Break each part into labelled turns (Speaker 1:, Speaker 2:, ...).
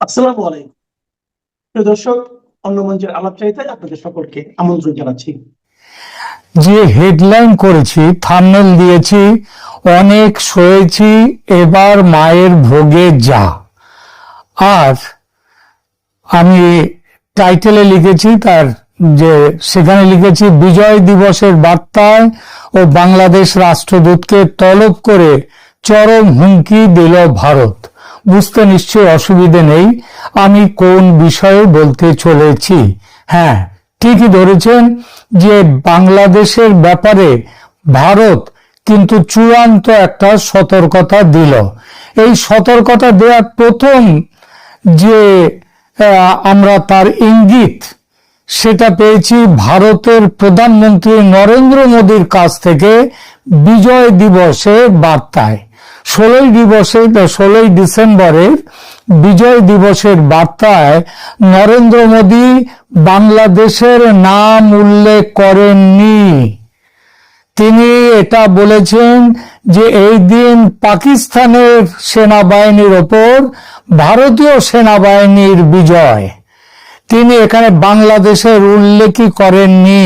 Speaker 1: আসসালামু আলাইকুম প্রিয় দর্শক, অন্য মঞ্চের আলাপচারিতায় আপনাদের সকলকে আমন্ত্রণ জানাচ্ছি।
Speaker 2: যে হেডলাইন করেছি, থাম্বনেল দিয়েছি, অনেক সয়েছি এবার মায়ের ভোগে যা। আর আমি টাইটেলে লিখেছি সেখানে লিখেছি বিজয় দিবসের বার্তায় ও বাংলাদেশ রাষ্ট্রদূতকে তলব করে চরম হুমকি দিল ভারত। বুঝতে নিশ্চয় অসুবিধে নেই আমি কোন বিষয়ে বলতে চলেছি। হ্যাঁ, ঠিকই ধরেছেন যে বাংলাদেশের ব্যাপারে ভারত কিন্তু চূড়ান্ত একটা সতর্কতা দিল। এই সতর্কতা দেওয়ার প্রথম যে আমরা তার ইঙ্গিত সেটা পেয়েছি ভারতের প্রধানমন্ত্রী নরেন্দ্র মোদীর কাছ থেকে বিজয় দিবসের বার্তায়। 16 ডিসেম্বরের বিজয় দিবসের বার্তায় নরেন্দ্র মোদী বাংলাদেশের নাম উল্লেখ করেননি। তিনি এটা বলেছেন যে এই দিন পাকিস্তানের সেনাবাহিনীর ওপর ভারতীয় সেনাবাহিনীর বিজয়। তিনি এখানে বাংলাদেশের উল্লেখই করেননি,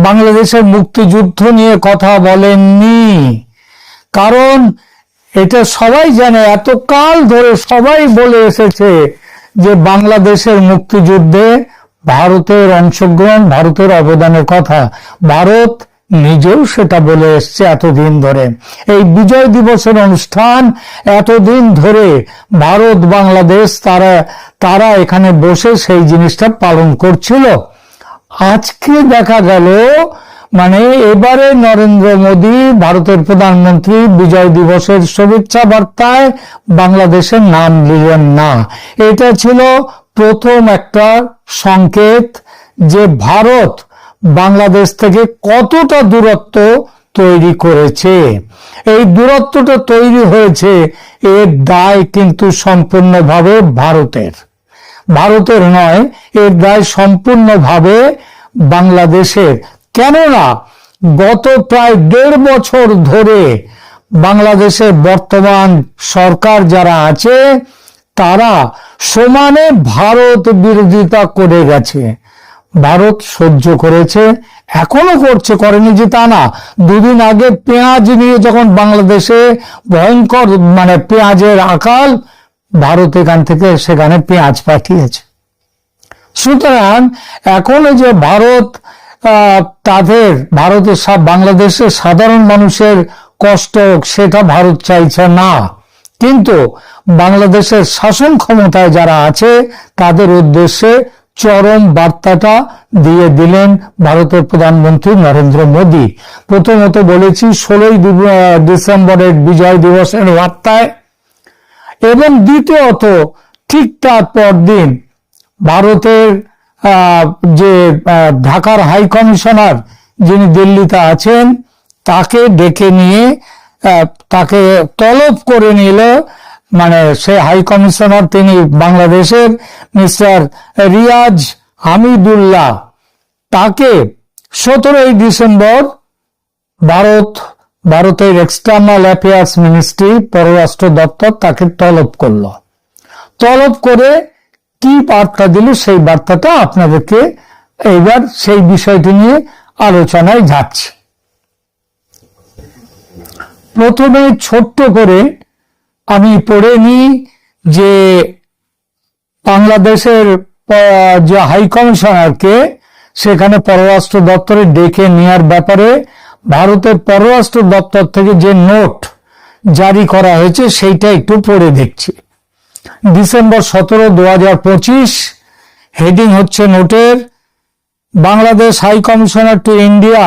Speaker 2: বাংলাদেশের মুক্তিযুদ্ধ নিয়ে কথা বলেননি। কারণ এটা সবাই জানে, এতকাল ধরে সবাই বলে এসেছে যে বাংলাদেশের মুক্তিযুদ্ধে ভারতের অংশগ্রহণ, ভারতের অবদানের কথা। ভারত নিজেও সেটা বলে এসছে এতদিন ধরে। এই বিজয় দিবসের অনুষ্ঠান এতদিন ধরে ভারত বাংলাদেশ তারা এখানে বসে সেই জিনিসটা পালন করছিল। আজকে দেখা গেল এবারে নরেন্দ্র মোদী ভারতের প্রধানমন্ত্রী বিজয় দিবসের শুভেচ্ছা বার্তায় বাংলাদেশের নাম নিলেন না। এটা ছিল প্রথম একটা সংকেত যে ভারত বাংলাদেশ থেকে কতটা দূরত্ব তৈরি করেছে। এই দূরত্বটা তৈরি হয়েছে, এর দায় কিন্তু সম্পূর্ণভাবে ভারতের নয়, এর দায় সম্পূর্ণভাবে বাংলাদেশের। কেননা গত প্রায় 1.5 বছর ধরে বাংলাদেশের বর্তমান সরকার যারা আছে তারা সমানে ভারত বিরোধিতা করে গেছে। ভারত সহ্য করেছে, এখনো করছে, করেনি যে তা না। 2 দিন আগে পেঁয়াজ নিয়ে যখন বাংলাদেশে ভয়ঙ্কর পেঁয়াজের আকাল, ভারত এখান থেকে সেখানে পেঁয়াজ পাঠিয়েছে। সুতরাং এখন যে ভারত বাংলাদেশের সাধারণ মানুষের কষ্ট সেটা ভারত চাইছে না, কিন্তু বাংলাদেশের শাসন ক্ষমতায় যারা আছে তাদের উদ্দেশ্যে চরম বার্তাটা দিয়ে দিলেন ভারতের প্রধানমন্ত্রী নরেন্দ্র মোদী। প্রথমত বলেছি 16 ডিসেম্বরের বিজয় দিবসের বার্তায়, এবং দ্বিতীয়ত ঠিক তার পরদিন ভারতের যে ঢাকার হাই কমিশনার যিনি দিল্লিতে আছেন তাকে ডেকে নিয়ে তাকে তলব করে নিল। সে হাই কমিশনার তিনি বাংলাদেশের মিস্টার রিয়াজ হামিদুল্লাহ। তাকে 17 ডিসেম্বর ভারতের এক্সটার্নাল অ্যাফেয়ার্স মিনিস্ট্রি, পররাষ্ট্র দপ্তর তাকে তলব করল। তলব করে কি বার্তা দিল সেই বার্তাটা আপনাদেরকে এইবার সেই বিষয়টি নিয়ে আলোচনায় যাচ্ছে। প্রথমে ছোট্ট করে আমি পড়ে নিই যে বাংলাদেশের যে হাই কমিশনারকে সেখানে পররাষ্ট্র দপ্তরে ডেকে নেওয়ার ব্যাপারে ভারতের পররাষ্ট্র দপ্তর থেকে যে নোট জারি করা হয়েছে সেইটা একটু পড়ে দেখছি। ডিসেম্বর 17, 2025, হেডিং হচ্ছে নোটের, Bangladesh high commissioner to India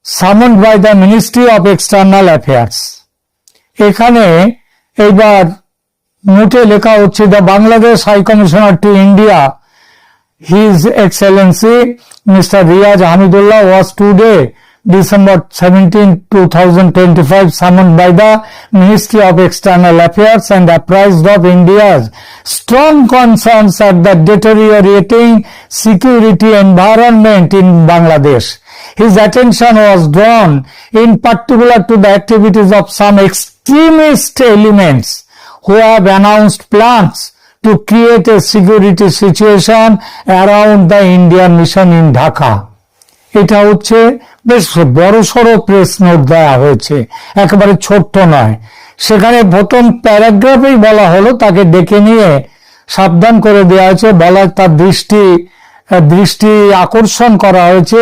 Speaker 2: summoned by the ministry of external affairs. এখানে এইবার নোটে লেখা হচ্ছে the Bangladesh high commissioner to India his excellency mister Riaz Hamidullah was today December 17, 2025 summoned by the Ministry of External Affairs and apprised of India's strong concerns at the deteriorating security environment in Bangladesh. His attention was drawn in particular to the activities of some extremist elements who have announced plans to create a security situation around the Indian mission in Dhaka. এটা হচ্ছে বেশ বড় সড়ো press note দেওয়া হয়েছে, একেবারে ছোট্ট নয়। সেখানে প্রথম প্যারাগ্রাফেই বলা হলো, তাকে ডেকে নিয়ে সাবধান করে দেওয়া হয়েছে, তার দৃষ্টি আকর্ষণ করা হয়েছে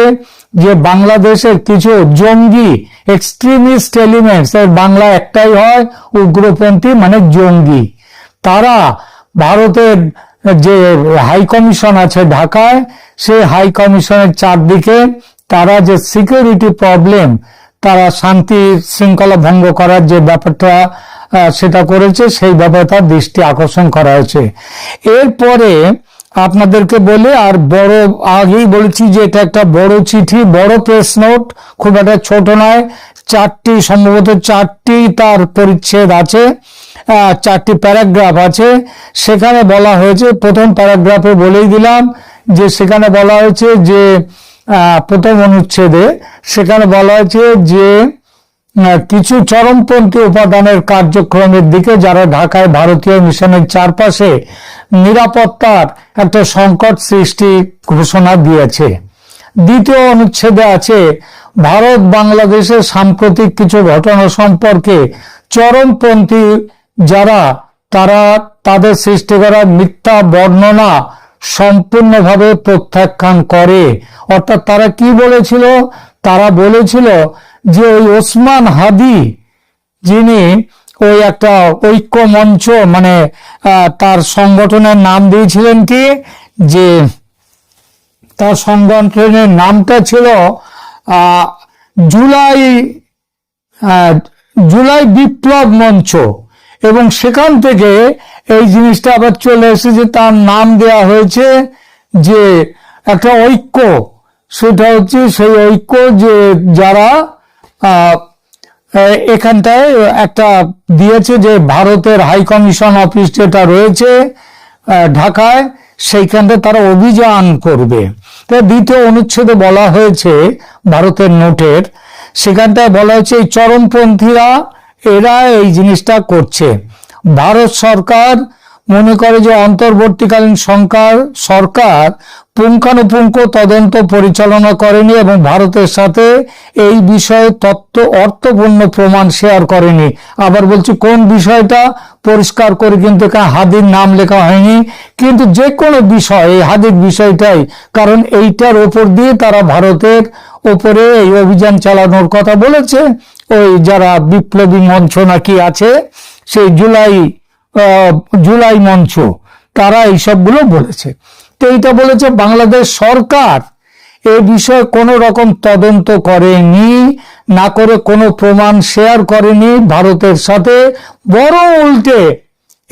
Speaker 2: যে বাংলাদেশের কিছু জঙ্গি এক্সট্রিমিস্ট এলিমেন্টস, এর বাংলা একটাই হয় উগ্রপন্থী মানে জঙ্গি, তারা ভারতের যে হাই কমিশন আছে ঢাকায়, সেই হাই কমিশনের চারদিকে তারা যে সিকিউরিটি প্রবলেম, তারা শান্তি শৃঙ্খলা ভঙ্গ করার যে ব্যাপারটা সেটা করেছে, সেই ব্যাপারে তার দৃষ্টি আকর্ষণ করা হয়েছে। এরপরে আপনাদেরকে বলে, আর বড় আগেই বলেছি যে এটা একটা বড় চিঠি, বড় প্রেস নোট, খুব একটা ছোট নয়, সম্ভবত চারটি তার পরিচ্ছেদ আছে, 4টি প্যারাগ্রাফ আছে। সেখানে বলা হয়েছে, প্রথম প্যারাগ্রাফে বলেই দিলাম যে সেখানে বলা হয়েছে যে প্রথম অনুচ্ছেদে সেখানে বলা হয়েছে যে কিছু চরমপন্থী উপাদানের কার্যক্রমের দিকে যারা ঢাকায় ভারতীয় মিশনের চারপাশে নিরাপত্তার একটা সংকট সৃষ্টি ঘোষণা দিয়েছে। দ্বিতীয় অনুচ্ছেদে আছে ভারত বাংলাদেশের সাম্প্রতিক কিছু ঘটনা সম্পর্কে চরমপন্থী যারা তাদের সৃষ্টি করা মিথ্যা বর্ণনা সম্পূর্ণভাবে প্রত্যাখ্যান করে। অর্থাৎ তারা কি বলেছিল? তারা বলেছিল যে ওই ওসমান হাদি, যিনি ওই একটা ঐক্য মঞ্চ মানে তার সংগঠনের নাম দিয়েছিলেন কি, যে তার সংগঠনের নামটা ছিল জুলাই বিপ্লব মঞ্চ, এবং সেখান থেকে এই জিনিসটা আবার চলে এসেছে, তার নাম দেয়া হয়েছে যে একটা ঐক্য, সেটা হচ্ছে সেই ঐক্য যে যারা এখানটায় একটা দিয়েছে যে ভারতের হাই কমিশন অফিস যেটা রয়েছে ঢাকায়, সেইখানটা তারা অভিযান করবে। দ্বিতীয় অনুচ্ছেদে বলা হয়েছে ভারতের নোটের, সেখানটায় বলা হয়েছে এই চরমপন্থীরা এরা এই জিনিসটা করছে। ভারত সরকার মনে করে যে অন্তর্বর্তীকালীন সরকার পুঙ্খানুপুঙ্খ তদন্ত পরিচালনা করেনি এবং ভারতের সাথে এই বিষয়ে অর্থপূর্ণ প্রমাণ শেয়ার করেনি। আবার বলছি কোন বিষয়টা পরিষ্কার করে, কিন্তু হাদির নাম লেখা হয়নি, কিন্তু যে কোনো বিষয় এই হাদির বিষয়টাই, কারণ এইটার ওপর দিয়ে তারা ভারতের ওপরে এই অভিযান চালানোর কথা বলেছে। ওই যারা বিপ্লবী মঞ্চ নাকি আছে, সেই জুলাই মঞ্চ, তারা এইসবগুলো বলেছে। তো এইটা বলেছে বাংলাদেশ সরকার এই বিষয়ে কোনো রকম তদন্ত করেনি, না করে কোনো প্রমাণ শেয়ার করেনি ভারতের সাথে, বরং উল্টে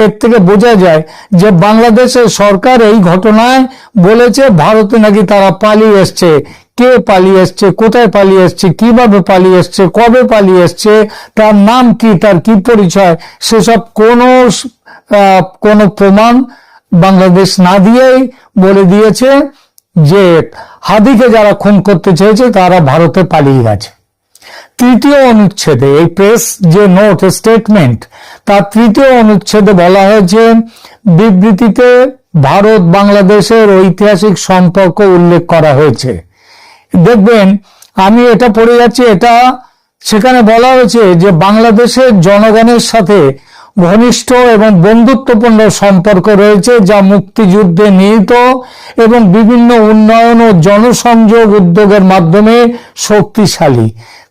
Speaker 2: এর থেকে বোঝা যায় যে বাংলাদেশের সরকার এই ঘটনায় বলেছে ভারতে নাকি তারা পালিয়ে এসছে। কে পালিয়ে এসছে, কোথায় পালিয়ে এসছে, কিভাবে পালিয়ে এসছে, কবে পালিয়ে এসছে, তার নাম কি, তার কি পরিচয়, সেসব কোনো প্রমাণ বাংলাদেশ না দিয়েই বলে দিয়েছে যে হাদিকে যারা খুন করতে চেয়েছে তারা ভারতে পালিয়ে গেছে। তৃতীয় অনুচ্ছেদে এই প্রেস যে নোট স্টেটমেন্ট, তার তৃতীয় অনুচ্ছেদে বলা হয়েছে বিবৃতিতে ভারত বাংলাদেশের ঐতিহাসিক সম্পর্ক উল্লেখ করা হয়েছে। দেখবেন আমি এটা পড়ে যাচ্ছি, এটা সেখানে বলা হয়েছে যে বাংলাদেশের জনগণের সাথে ঘনিষ্ঠ এবং বন্ধুত্বপূর্ণ সম্পর্ক রয়েছে, যা মুক্তিযুদ্ধে নিহিত এবং বিভিন্ন উন্নয়ন ও জনসংযোগ উদ্যোগের মাধ্যমে শক্তিশালী।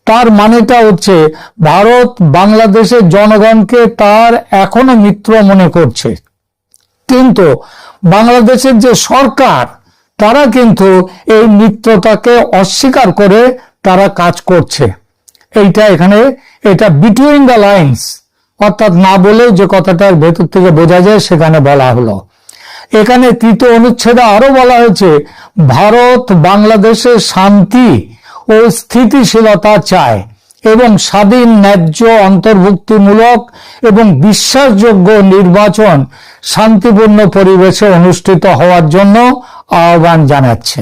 Speaker 2: তার মানেটা হচ্ছে ভারত বাংলাদেশের জনগণকে তার এখনো মিত্র মনে করছে, কিন্তু বাংলাদেশের যে সরকার তারা কিন্তু এই মিত্রতাকে অস্বীকার করে তারা কাজ করছে। এইটা এখানে এটা বিটুইন দ্য লাইন্স, অর্থাৎ না বলেও যে কথাটার ভেতর থেকে বোঝা যায় সেখানে বলা হলো। এখানে তৃতীয় অনুচ্ছেদে আরো বলা হয়েছে ভারত বাংলাদেশের শান্তি ও স্থিতিশীলতা চায় এবং স্বাধীন, ন্যায্য, অন্তর্ভুক্তিমূলক এবং বিশ্বাসযোগ্য নির্বাচন শান্তিপূর্ণ পরিবেশে অনুষ্ঠিত হওয়ার জন্য আহ্বান জানাচ্ছে।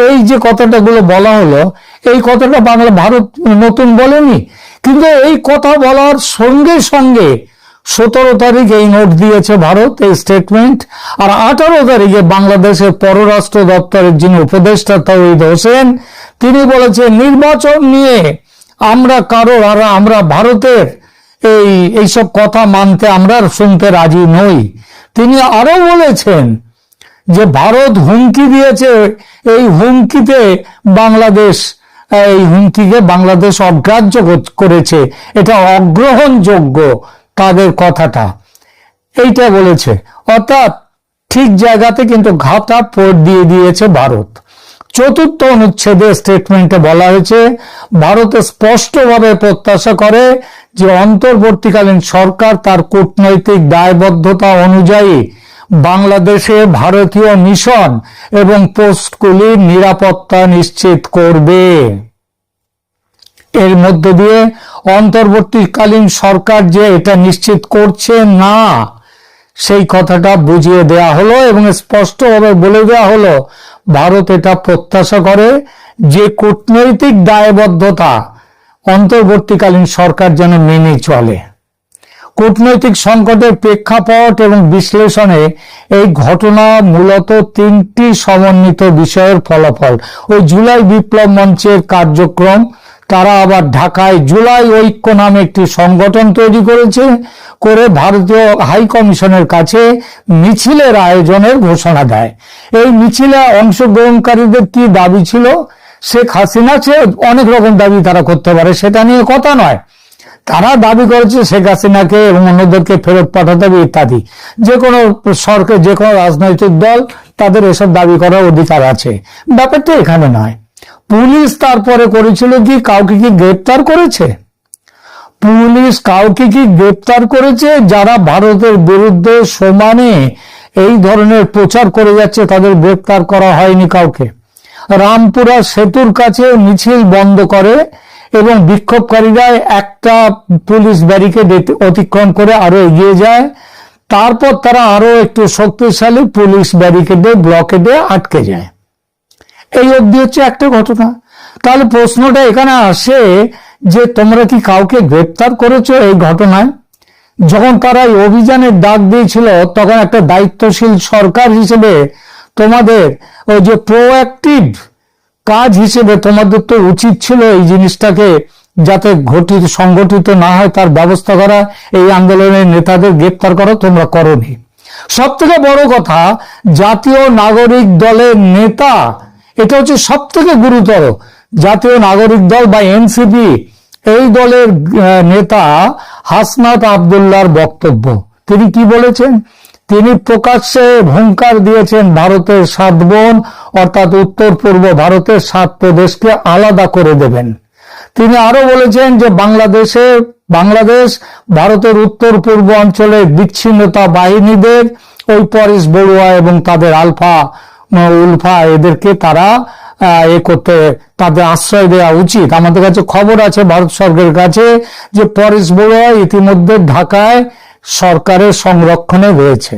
Speaker 2: এই যে কথাটাগুলো বলা হলো, এই কথাটা ভারত নতুন বলেনি, কিন্তু এই কথা বলার সঙ্গে সঙ্গে 17 তারিখ এই নোট দিয়েছে ভারত, এই স্টেটমেন্ট। আর 18 তারিখে বাংলাদেশের পররাষ্ট্র দপ্তরের যিনি উপদেষ্টা তৌহিদ হোসেন, তিনি বলেছেন নির্বাচন নিয়ে আমরা ভারতের এইসব কথা মানতে আমরা শুনতে রাজি নই। তিনি আরো বলেছেন যে ভারত হুমকি দিয়েছে, এই হুমকিকে বাংলাদেশ অগ্রাহ্য করেছে, এটা অগ্রহণযোগ্য তাদের কথাটা, এইটা বলেছে। অর্থাৎ ঠিক জায়গাতে কিন্তু ঘাটা দিয়ে দিয়েছে ভারত। 4th অনুচ্ছেদে স্টেটমেন্টে বলা হয়েছে, ভারত স্পষ্টভাবে প্রত্যাশা করে যে অন্তর্বর্তীকালীন সরকার তার কূটনৈতিক দায়বদ্ধতা অনুযায়ী বাংলাদেশে ভারতীয় মিশন এবং পোস্টগুলির নিরাপত্তা নিশ্চিত করবে। এর মধ্য দিয়ে অন্তর্বর্তীকালীন সরকার যে এটা নিশ্চিত করছে না, সেই কথাটা বুঝিয়ে দেয়া হলো এবং স্পষ্টভাবে বলে দেওয়া হলো ভারত এটা প্রত্যাশা করে যে কূটনৈতিক দায়বদ্ধতা অন্তর্বর্তীকালীন সরকার যেন মেনে চলে। কূটনৈতিক সংকটের প্রেক্ষাপট এবং বিশ্লেষণে এই ঘটনা মূলত 3টি সমন্বিত বিষয়ের ফলাফল। ওই জুলাই বিপ্লব মঞ্চের কার্যক্রম, তারা আবার ঢাকায় জুলাই ঐক্য নামে একটি সংগঠন তৈরি করে ভারতীয় হাই কমিশনের কাছে মিছিলের আয়োজনের ঘোষণা দেয়। এই মিছিলে অংশগ্রহণকারীদের কি দাবি ছিল? শেখ হাসিনা অনেক রকম দাবি তারা করতে পারে, সেটা নিয়ে কথা নয়। তারা দাবি করেছে শেখ হাসিনাকে এবং অন্যদেরকে ফেরত পাঠাতে হবে ইত্যাদি। যে কোনো সরকার, যে কোনো রাজনৈতিক দল, তাদের এসব দাবি করার অধিকার আছে, ব্যাপারটা এখানে নয়। পুলিশ তারপরে করেছিল কি, কাউকে কি গ্রেপ্তার করেছে? পুলিশ কাউকে কি গ্রেপ্তার করেছে? যারা ভারতের বিরুদ্ধে সমানে এই ধরনের প্রচার করে যাচ্ছে তাদের গ্রেপ্তার করা হয়নি কাউকে। রামপুরা সেতুর কাছে মিছিল বন্ধ করে এবং বিক্ষোভকারীরা একটা পুলিশ ব্যারিকেড অতিক্রম করে আরো এগিয়ে যায়, তারপর তারা আরো একটু শক্তিশালী পুলিশ ব্লকেডে আটকে যায়। এই অবধি হচ্ছে একটা ঘটনা। তাহলে প্রশ্নটা এখানে আসে যে তোমরা কি কাউকে গ্রেপ্তার করেছো এই ঘটনায়? যখন তারা এই অভিযানের ডাক দিয়েছিল তখন একটা দায়িত্বশীল সরকার হিসেবে তোমাদের ওই যে প্রোঅ্যাক্টিভ কাজ হিসেবে তোমাদের তো উচিত ছিল এই জিনিসটাকে যাতে সংগঠিত না হয় তার ব্যবস্থা করা, এই আন্দোলনের নেতাদের গ্রেপ্তার করা, তোমরা করোনি। সব থেকে বড় কথা, জাতীয় নাগরিক দলের নেতা, এটা হচ্ছে সব থেকে গুরুতর। জাতীয় নাগরিক দল বা এনসিপি, এই দলের নেতা হাসনাত আব্দুল্লাহর বক্তব্য, তিনি কি বলেছেন? তিনি প্রকাশ্যে হুঙ্কার দিয়েছেন ভারতের 7 বোন অর্থাৎ উত্তর পূর্ব ভারতের 7 প্রদেশকে আলাদা করে দেবেন। তিনি আরো বলেছেন যে বাংলাদেশ ভারতের উত্তর পূর্ব অঞ্চলের বিচ্ছিন্নতা বাহিনীদের, ওই পরেশ বড়ুয়া এবং তাদের উলফা এদেরকে তারা তাদের আশ্রয় দেওয়া উচিত। আমাদের কাছে খবর আছে ভারত সরকারের কাছে যে পরেশ বড়ুয়া ইতিমধ্যে ঢাকায় সরকারের সংরক্ষণে রয়েছে।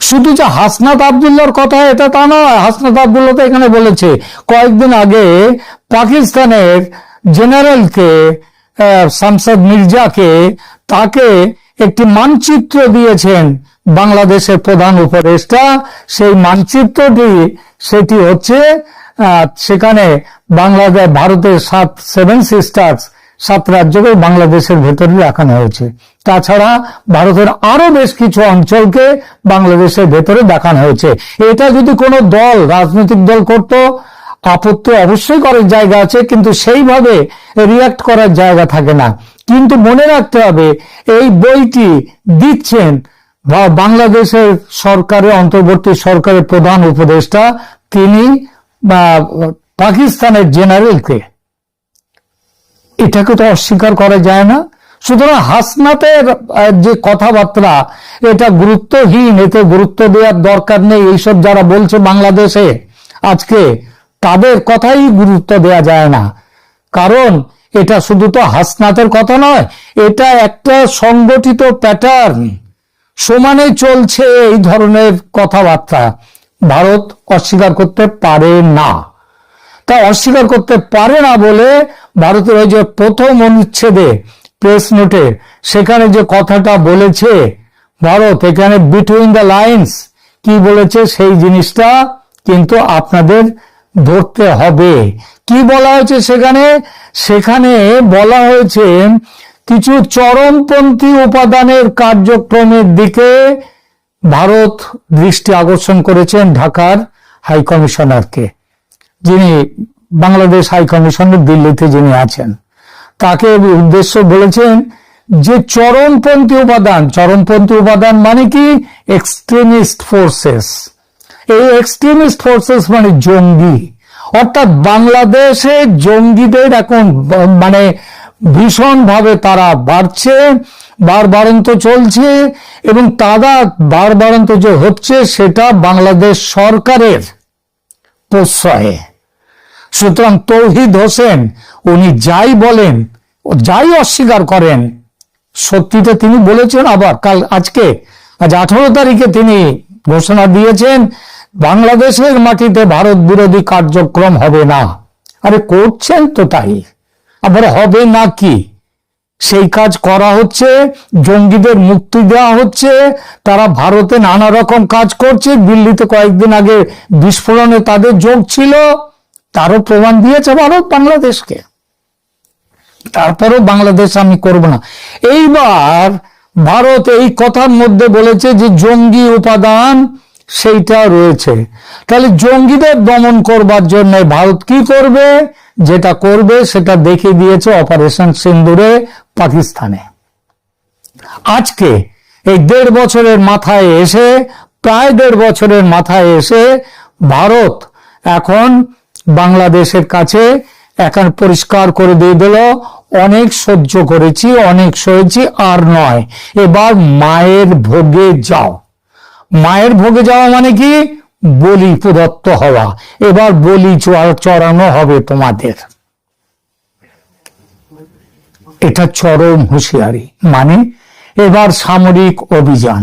Speaker 2: শুধু যে হাসনাত আব্দুল্লাহর কথা এটা তা নয়, হাসনাত আব্দুল্লাহ তো এখানে বলেছে কয়েকদিন আগে পাকিস্তানের জেনারেলকে শামসাদ মির্জাকে, তাকে একটি মানচিত্র দিয়েছেন বাংলাদেশের প্রধান উপদেষ্টা। সেই মানচিত্রটি সেটি হচ্ছে সেখানে ভারতের 7 সিস্টার্স, 7 রাজ্যকে বাংলাদেশের ভেতরে দেখানো হয়েছে। তাছাড়া ভারতের আরো বেশ কিছু অঞ্চলকে বাংলাদেশের ভেতরে দেখানো হয়েছে। এটা যদি কোনো দল, রাজনৈতিক দল করত, আপত্তি অবশ্যই করার জায়গা আছে, কিন্তু সেইভাবে রিয়াক্ট করার জায়গা থাকে না। কিন্তু মনে রাখতে হবে এই বইটি দিচ্ছেন বাংলাদেশের সরকারের, অন্তর্বর্তী সরকারের প্রধান উপদেষ্টা, তিনি পাকিস্তানের জেনারেলকে। এটাকে তো অস্বীকার করা যায় না। সুতরাং হাসনাতের যে কথাবার্তা এটা গুরুত্বহীন, এতে গুরুত্ব দেওয়ার দরকার নেই। এইসব যারা বলছে বাংলাদেশে আজকে, তাদের কথাই গুরুত্ব দেওয়া যায় না। কারণ এটা শুধু তো হাসনাতের কথা নয়, এটা একটা সংগঠিত প্যাটার্ন, সমানে চলছে এই ধরনের কথাবার্তা। ভারত অস্বীকার করতে পারে না। তা অস্বীকার করতে পারে না বলে ভারতের ওই যে 1ম অনুচ্ছেদে প্রেস নোটে সেখানে যে কথাটা বলেছে ভারত, এখানে বিটুইন দ্য লাইন্স কি বলেছে সেই জিনিসটা কিন্তু আপনাদের ধরতে হবে। কি বলা হয়েছে সেখানে? সেখানে বলা হয়েছে কিছু চরমপন্থী উপাদানের কার্যক্রমের দিকে ভারত দৃষ্টি আকর্ষণ করেছেন ঢাকার হাই কমিশনারকে, যিনি বাংলাদেশ হাই কমিশনার দিল্লিতে যিনি আছেন, তাকে উদ্দেশ্য বলেছেন যে চরমপন্থী উপাদান মানে কি? Extremist forces. এই এক্সট্রিমিস্ট ফোর্সেস মানে জঙ্গি, অর্থাৎ বাংলাদেশে জঙ্গিদের এখন মানে ভীষণ ভাবে তারা বাড়ছে, বাড়বাড়ন্ত চলছে, এবং তারা বাড়বাড়ন্ত যে হচ্ছে সেটা বাংলাদেশ সরকারের প্রশ্রয়ে। সুতরাং তৌহিদ হোসেন উনি যাই বলেন, যাই অস্বীকার করেন, সত্যিটা তিনি বলেছেন। আবার আজ 18 তারিখে তিনি ঘোষণা দিয়েছেন বাংলাদেশের মাটিতে ভারত বিরোধী কার্যক্রম হবে না। আরে করছেন তো তাই, আবার হবে না কি? সেই কাজ করা হচ্ছে, জঙ্গিদের মুক্তি দেওয়া হচ্ছে, তারা ভারতে নানা রকম কাজ করছে। দিল্লিতে কয়েকদিন আগে বিস্ফোরণে তাদের যোগ ছিল, তারও প্রমাণ দিয়েছে ভারত বাংলাদেশকে। তারপরেও বাংলাদেশ আমি করব না। এইবার ভারত এই কথার মধ্যে বলেছে যে জঙ্গি উপাদান সেইটা রয়েছে, তাহলে জঙ্গিদের দমন করবার জন্য ভারত কি করবে? যেটা করবে সেটা দেখিয়ে দিয়েছে অপারেশন সিন্দুরে পাকিস্তানে। আজকে এই 1.5 বছরের মাথায় এসে, প্রায় 1.5 বছরের মাথায় এসে ভারত এখন বাংলাদেশের কাছে এখন পরিষ্কার করে দিয়ে দিল, অনেক সহ্য করেছি, অনেক সয়েছি, আর নয়, এবার মায়ের ভোগে যাও। মায়ের ভোগে যাওয়া মানে কি? বলি প্রদত্ত হওয়া। এবার বলি চড়ানো হবে তোমাদের। এটা চরম হুঁশিয়ারি। মানে এবার সামরিক অভিযান।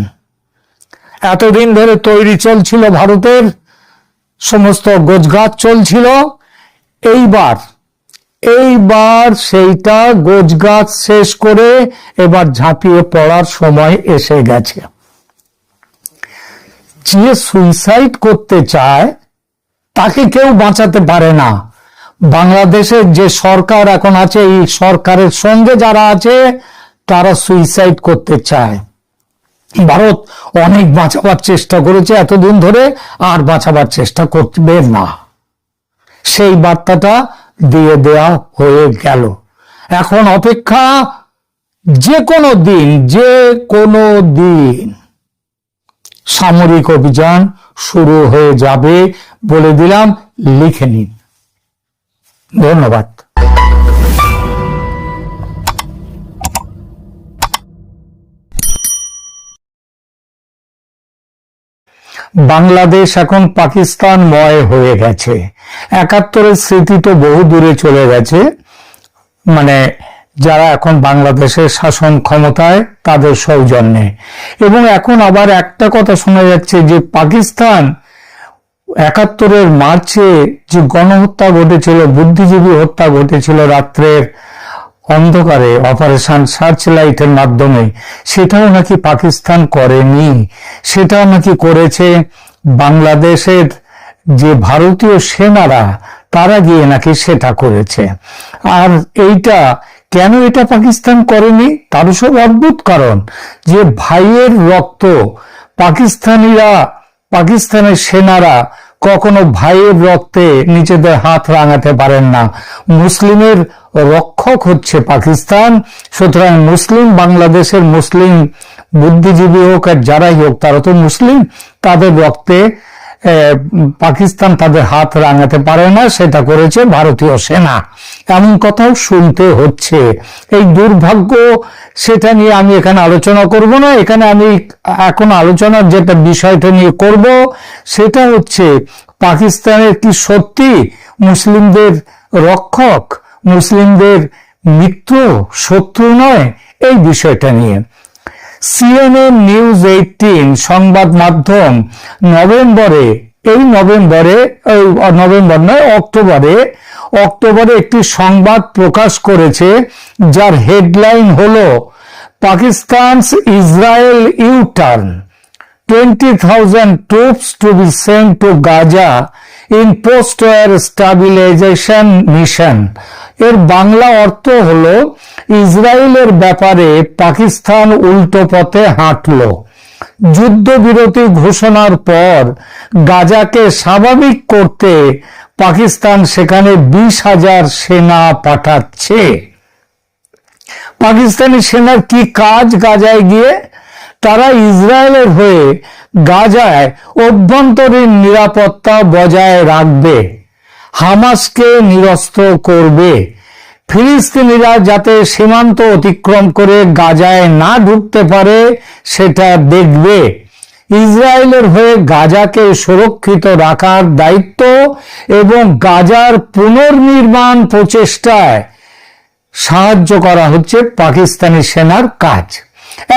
Speaker 2: এতদিন ধরে তৈরি চলছিল, ভারতের সমস্ত গোছগাছ চলছিল, এইবার সেইটা গোছগাছ শেষ করে এবার ঝাঁপিয়ে পড়ার সময় এসে গেছে। যে সুইসাইড করতে চায় তাকে কেউ বাঁচাতে পারে না। বাংলাদেশের যে সরকার এখন আছে, এই সরকারের সঙ্গে যারা আছে তারা সুইসাইড করতে চায়। ভারত অনেক বাঁচাবার চেষ্টা করেছে এতদিন ধরে, আর বাঁচাবার চেষ্টা করবে না, সেই বার্তাটা দিয়ে দেওয়া হয়ে গেল। এখন অপেক্ষা, যে কোনো দিন সামরিক অভিযান শুরু হয়ে যাবে, বলে দিলাম, লিখে নিন। ধন্যবাদ। বাংলাদেশ এখন পাকিস্তানময় হয়ে গেছে। 71-এর স্মৃতি তো বহু দূরে চলে গেছে, মানে যারা এখন বাংলাদেশের শাসন ক্ষমতায় তাদের সৌজন্যে। এবং এখন আবার একটা কথা শোনা যাচ্ছে যে পাকিস্তান 71-এর মার্চে যে গণহত্যা ঘটেছিল, বুদ্ধিজীবী হত্যা ঘটেছিল রাত্রের অন্ধকারে অপারেশন সার্চ লাইটের মাধ্যমে, সেটাও নাকি পাকিস্তান করেনি, সেটাও নাকি করেছে বাংলাদেশের যে ভারতীয় সেনারা, তারা গিয়ে নাকি সেটা করেছে। আর এইটা কেন এটা পাকিস্তান করেনি, তারও সব অদ্ভুত কারণ। যে ভাইয়ের রক্ত, পাকিস্তানের সেনারা কখনো ভাইয়ের রক্তে নিজেদের হাত রাঙাতে পারেন না। মুসলিমের রক্ষক হচ্ছে পাকিস্তান। সুতরাং বাংলাদেশের মুসলিম বুদ্ধিজীবী হোক আর যারাই হোক, তারা তো মুসলিম, তাদের রক্তে পাকিস্তান তাদের হাত রাঙাতে পারে না, সেটা করেছে ভারতীয় সেনা। এমন কথাও শুনতে হচ্ছে। এই দুর্ভাগ্য, সেটা নিয়ে আমি এখানে আলোচনা করব না। এখানে আমি এখন আলোচনার যেটা বিষয়টা নিয়ে করব, সেটা হচ্ছে পাকিস্তানের কি সত্যি মুসলিমদের রক্ষক, মুসলিমদের মিত্র, শত্রু নয়, এই বিষয়টা নিয়ে। CNN নিউজ 18 সংবাদ মাধ্যম নভেম্বরে এই নভেম্বর নয়, অক্টোবরে একটি সংবাদ প্রকাশ করেছে, যার হেডলাইন হলো Pakistan's Israel U-turn, 20,000 troops to be sent to Gaza in post-war stabilization mission। এর বাংলা অর্থ হলো ইসরায়েলের ব্যাপারে পাকিস্তান উল্টো পথে হাঁটলো। যুদ্ধবিরতি ঘোষণার পর গাজাকে স্বাভাবিক করতে পাকিস্তান সেখানে 20,000 সেনা পাঠাচ্ছে। পাকিস্তানি সেনার কি কাজ গাজায় গিয়ে? তারা ইসরায়েলের হয়ে গাজায় অভ্যন্তরীণ নিরাপত্তা বজায় রাখবে, হামাসকে নিরস্ত্র করবে, ফিলিস্তিনিরা যাতে সীমান্ত অতিক্রম করে গাজায় না ঢুকতে পারে সেটা দেখবে, ইসরায়েলের হয়ে গাজাকে সুরক্ষিত রাখার দায়িত্ব এবং গাজার পুনর্নির্মাণ প্রচেষ্টায় সাহায্য করা হচ্ছে পাকিস্তানি সেনার কাজ।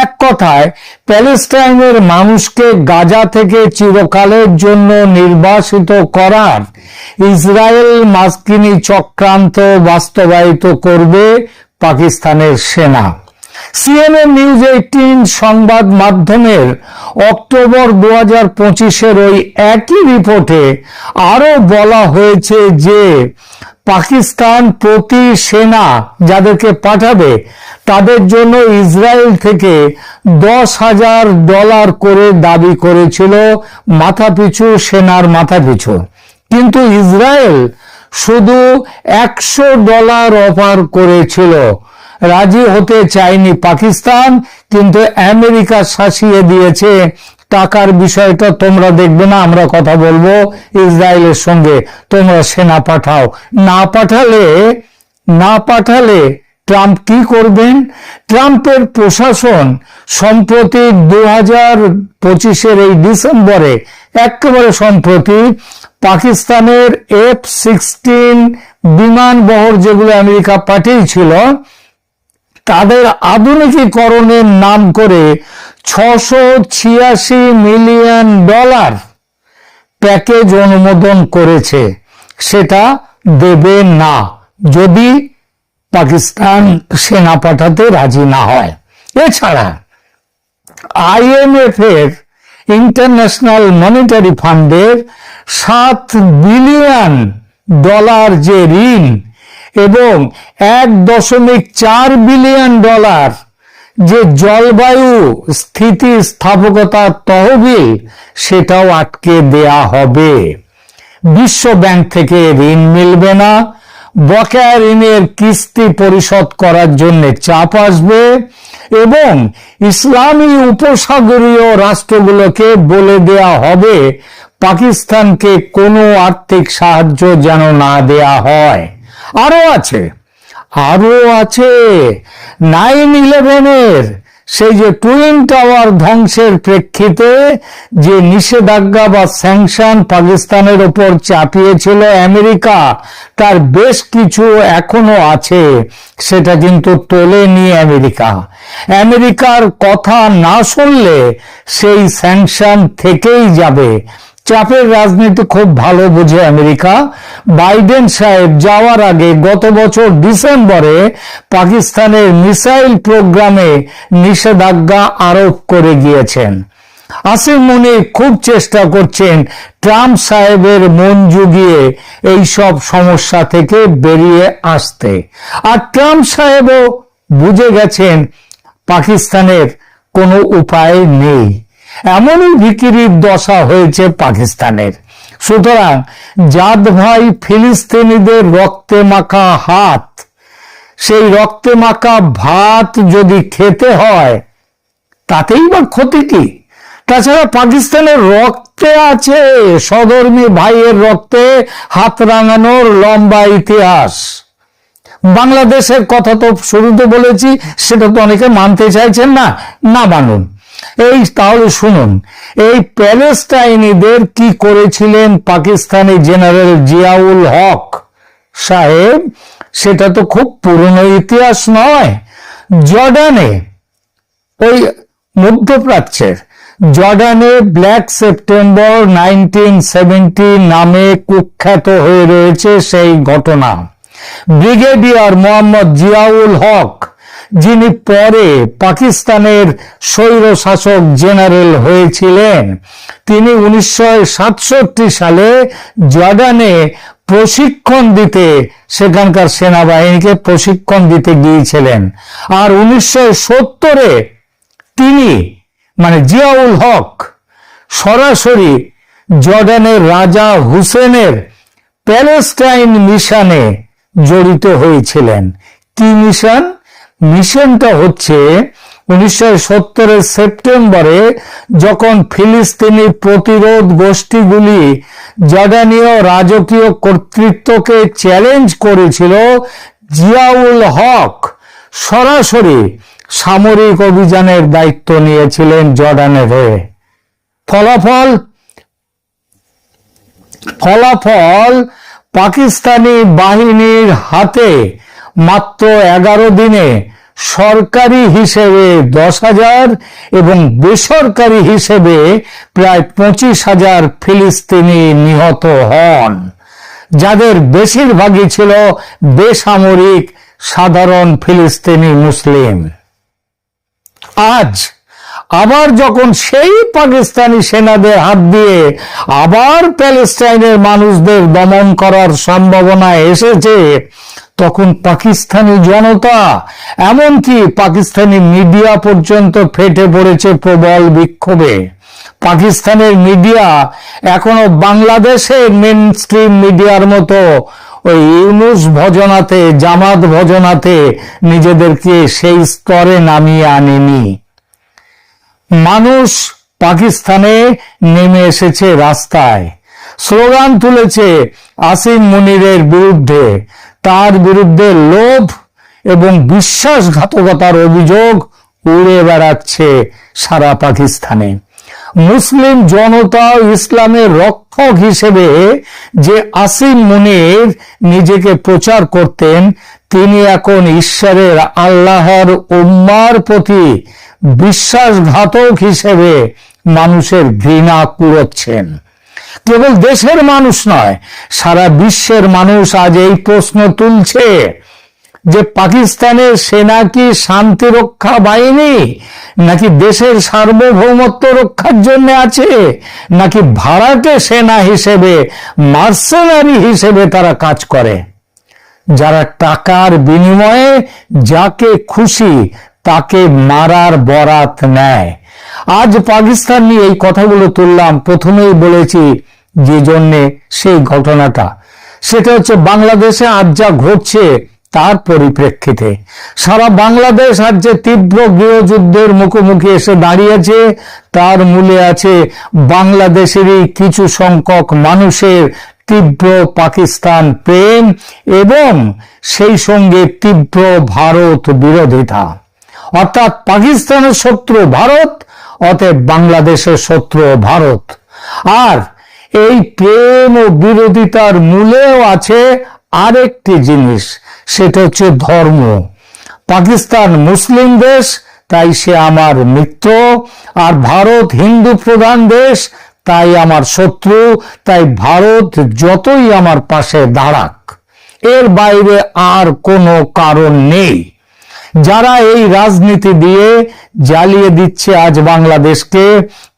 Speaker 2: এক কথায় প্যালেস্টাইনের মানুষকে গাজা থেকে চিরকালের জন্য নির্বাসিত করার ইসরায়েল মাস্কিনি চক্রান্ত বাস্তবায়িত করবে পাকিস্তানের সেনা। CNN নিউজ 18 সংবাদ মাধ্যমের অক্টোবর 2025-এর ওই একই রিপোর্টে আরো বলা হয়েছে যে পাকিস্তান প্রতি সেনা যাদেরকে পাঠাবে তাদের জন্য ইসরায়েল থেকে $10,000 করে দাবি করেছিল মাথাপিছু, সেনার মাথাপিছু। কিন্তু ইসরায়েল শুধু $100 অফার করেছিল, রাজি হতে চায়নি পাকিস্তান। কিন্তু আমেরিকা শাসিয়ে দিয়েছে, টাকার বিষয়টা তোমরা দেখবে না, আমরা কথা বলবো ইসরায়েলের সঙ্গে, তোমরা সেনা পাঠাও। না পাঠালে ট্রাম্প কি করবেন? ট্রাম্পের প্রশাসন সম্প্রতি 2025-এর এই ডিসেম্বরে, একেবারে সম্প্রতি, পাকিস্তানের F-16 বিমান বহর যেগুলো আমেরিকা পাঠিয়েছিল তাদের আধুনিকীকরণের নাম করে $686 মিলিয়ন প্যাকেজ অনুমোদন করেছে। সেটা দেবে না যদি পাকিস্তান সেনা পাঠাতে রাজি না হয়। এছাড়া IMF এর, ইন্টারন্যাশনাল মনিটারি ফান্ডের $7 বিলিয়ন যে ঋণ এবং $1.4 বিলিয়ন যে জলবায়ু স্থিতিস্থাপকতার তহবিল, সেটাও আটকে দেয়া হবে। বিশ্ব ব্যাংক থেকে ঋণ মিলবে না, বকেয়া ঋণের কিস্তি পরিশোধ করার জন্য চাপ আসবে এবং ইসলামী উপসাগরীয় রাষ্ট্রগুলোকে বলে দেয়া হবে পাকিস্তানকে কোনো আর্থিক সাহায্য যেন না দেয়া হয়। আরো আছে 9/11-এর সেই যে টুইন টাওয়ার ধ্বংসের প্রেক্ষিতে যে নিষেধাজ্ঞা বা স্যাংশন পাকিস্তানের উপর চাপিয়েছিল আমেরিকা, তার বেশ কিছু এখনো আছে, সেটা কিন্তু তোলেনি আমেরিকা। আমেরিকার কথা না শুনলে সেই স্যাংশন থেকেই যাবে। চাপের রাজনীতি খুব ভালো বোঝে আমেরিকা। বাইডেন সাহেব যাওয়ার আগে গত বছর ডিসেম্বরে পাকিস্তানের মিসাইল প্রোগ্রামে নিষেধাজ্ঞা আরোপ করে গিয়েছেন। আসিম মুনির খুব চেষ্টা করছেন ট্রাম্প সাহেবের মন জুগিয়ে এই সব সমস্যা থেকে বেরিয়ে আসতে। আর ট্রাম্প সাহেবও বুঝে গেছেন পাকিস্তানের কোনো উপায় নেই, এমনই ভিকিরির দশা হয়েছে পাকিস্তানের। সুতরাং জাদ ভাই ফিলিস্তিনিদের রক্তে মাখা হাত, সেই রক্তে মাখা ভাত যদি খেতে হয় তাতেই বা ক্ষতি কি? তাছাড়া পাকিস্তানের রক্তে আছে, সধর্মী ভাইয়ের রক্তে হাত রাঙানোর লম্বা ইতিহাস। বাংলাদেশের কথা তো শুরুতে বলেছি, সেটা তো অনেকে মানতে চাইছেন না, না মানুন। তাহলে শুনুন, এই প্যালেস্টাইনিদের কি করেছিলেন পাকিস্তানি জেনারেল জিয়াউল হক সাহেব, সেটা তো খুব পুরনো ইতিহাস নয়। জর্ডানে, ওই মধ্যপ্রাচ্যের জর্ডানে ব্ল্যাক সেপ্টেম্বর 1970 নামে কুখ্যাত হয়ে রয়েছে সেই ঘটনা। ব্রিগেডিয়ার মোহাম্মদ জিয়াউল হক, যিনি পরে পাকিস্তানের স্বৈরশাসক জেনারেল হয়েছিলেন, তিনি 1967 সালে জর্ডানে প্রশিক্ষণ দিতে, সেখানকার সেনাবাহিনীকে প্রশিক্ষণ দিতে গিয়েছিলেন। আর 1970-এ তিনি মানে জিয়াউল হক সরাসরি জর্ডানের রাজা হুসেনের প্যালেস্টাইন মিশনে জড়িত হয়েছিলেন। কি মিশন? মিশনটা হচ্ছে 1970-এর সেপ্টেম্বরে যখন ফিলিস্তিনি প্রতিরোধ গোষ্ঠীগুলি জর্ডানীয় রাজকীয় কর্তৃত্বকে চ্যালেঞ্জ করেছিল, জিয়াউল হক সরাসরি সামরিক অভিযানের দায়িত্ব নিয়েছিলেন জর্ডানের হয়ে। ফলাফল পাকিস্তানি বাহিনীর হাতে মাত্র 11 দিনে সরকারি হিসেবে 10,000 এবং বেসরকারি হিসেবে প্রায় 25,000 ফিলিস্তিনি নিহত হন, যাদের বেশিরভাগই ছিল বেসামরিক সাধারণ ফিলিস্তিনি মুসলিম। আজ আবার যখন সেই পাকিস্তানি সেনাদের হাত দিয়ে আবার প্যালেস্টাইনের মানুষদের দমন করার সম্ভাবনা এসেছে, তখন পাকিস্তানি জনতা, এমনকি পাকিস্তানি মিডিয়া পর্যন্ত ফেটে পড়েছে প্রবল বিক্ষোভে। পাকিস্তানের মিডিয়া এখনো বাংলাদেশের মেইন স্ট্রিম মিডিয়ার মতো ওই ইউনুস ভজনাতে, জামাত ভজনাতে নিজেদেরকে সেই স্তরে নামিয়ে আনেনি। মানুষ পাকিস্তানে নেমে এসেছে রাস্তায়, স্লোগান তুলেছে আসিম মুনিরের বিরুদ্ধে। তার বিরুদ্ধে লোভ এবং বিশ্বাসঘাতকতার অভিযোগ উড়ে বেড়াচ্ছে সারা পাকিস্তানে। মুসলিম জনতা ইসলামের রক্ষক হিসেবে যে আসিম মুনির নিজেকে প্রচার করতেন, তিনি এখন ঈশ্বরের, আল্লাহর উম্মার প্রতি বিশ্বাসঘাতক হিসেবে মানুষের ঘৃণা কুড়োচ্ছেন। কেবল দেশের মানুষ নয়, সারা বিশ্বের মানুষ আজ এই প্রশ্ন তুলছে যে পাকিস্তানের সেনা কি শান্তি রক্ষা বাহিনী, নাকি দেশের সার্বভৌমত্ব রক্ষার জন্য আছে, নাকি ভাড়াটে সেনা হিসেবে, মার্সেনারি হিসেবে তারা কাজ করে, যারা টাকার বিনিময়ে যাকে খুশি তাকে মারার বরাত নেয়। আজ পাকিস্তান নিয়ে এই কথাগুলো তুললাম, প্রথমেই বলেছি যে জন্যে সেই ঘটনাটা, সেটা হচ্ছে বাংলাদেশে আজ যা ঘটছে তার পরিপ্রেক্ষিতে। সারা বাংলাদেশ আজ যে তীব্র গৃহযুদ্ধের মুখোমুখি এসে দাঁড়িয়েছে, তার মূলে আছে বাংলাদেশেরই কিছু সংখ্যক মানুষের তীব্র পাকিস্তান প্রেম এবং সেই সঙ্গে তীব্র ভারত বিরোধিতা। অর্থাৎ পাকিস্তানের শত্রু ভারত, অতএব বাংলাদেশের শত্রু ভারত। আর এই প্রেম ও বিরোধিতার মূলেও আছে আরেকটি জিনিস, সেটা হচ্ছে ধর্ম। পাকিস্তান মুসলিম দেশ, তাই সে আমার মিত্র, আর ভারত হিন্দু প্রধান দেশ, তাই আমার শত্রু। তাই ভারত যতই আমার পাশে দাঁড়াক, এর বাইরে আর কোনো কারণ নেই। যারা এই রাজনীতি দিয়ে জ্বালিয়ে দিচ্ছে আজ বাংলাদেশকে,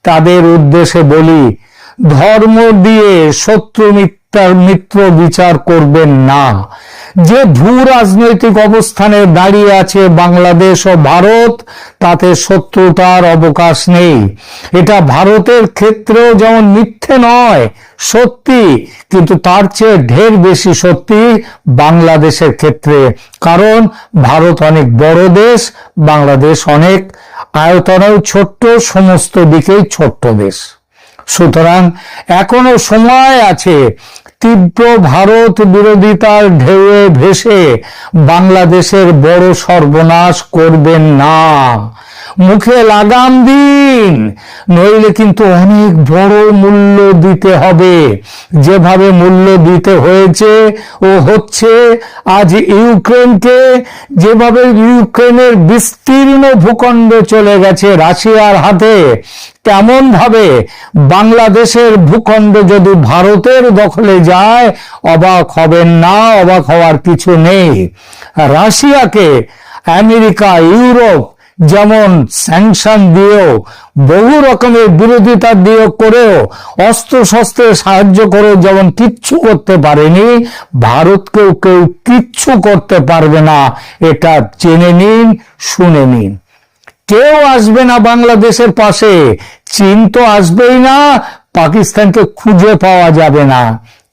Speaker 2: তাদের উদ্দেশ্যে বলি, ধর্ম দিয়ে শত্রু মিত্র বিচার করবেন না। যে ভূ রাজনৈতিক অবস্থানে দাঁড়িয়ে আছে বাংলাদেশ ও ভারত, তাতে শত্রুতার অবকাশ নেই। এটা ভারতের ক্ষেত্রেও যেমন মিথ্যে নয়, সত্যি, কিন্তু তার চেয়ে ঢের বেশি সত্যি বাংলাদেশের ক্ষেত্রে। কারণ ভারত অনেক বড় দেশ, বাংলাদেশ অনেক আয়তনেও ছোট্ট, সমস্ত দিকেই ছোট্ট দেশ। সুতরাং এখনো সময় আছে। তীব্র ভারত বিরোধিতার ঢেউয়ে ভেসে বাংলাদেশের বড় সর্বনাশ করবেন না। মুখে লাগাম দিন, নইলে কিন্তু অনেক বড় মূল্য দিতে হবে। যেভাবে মূল্য দিতে হয়েছে ও হচ্ছে আজ ইউক্রেনকে, যেভাবে ইউক্রেনের বিস্তীর্ণ ভূখণ্ড চলে গেছে রাশিয়ার হাতে, তেমন ভাবে বাংলাদেশের ভূখণ্ড যদি ভারতের দখলে যায় অবাক হবেন না, অবাক হওয়ার কিছু নেই। রাশিয়াকে আমেরিকা, ইউরোপ যেমন স্যাংশন দিয়েও, বহু রকমের বিরোধিতা দিয়ে করেও, অস্ত্র শস্ত্রে সাহায্য করে যেমন কিচ্ছু করতে পারেনি, ভারতকেও কেউ কিচ্ছু করতে পারবে না। এটা জেনে নিন, শুনে নিন। কেউ আসবে না বাংলাদেশের পাশে, চীন তো আসবেই না, পাকিস্তানকে খুঁজে পাওয়া যাবে না,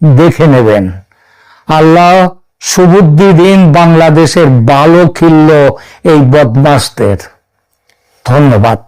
Speaker 2: দেখে নেবেন। আল্লাহ সুবুদ্ধি দিন বাংলাদেশের ভালো খিল্ল এই বদমাশদের। ধন্যবাদ।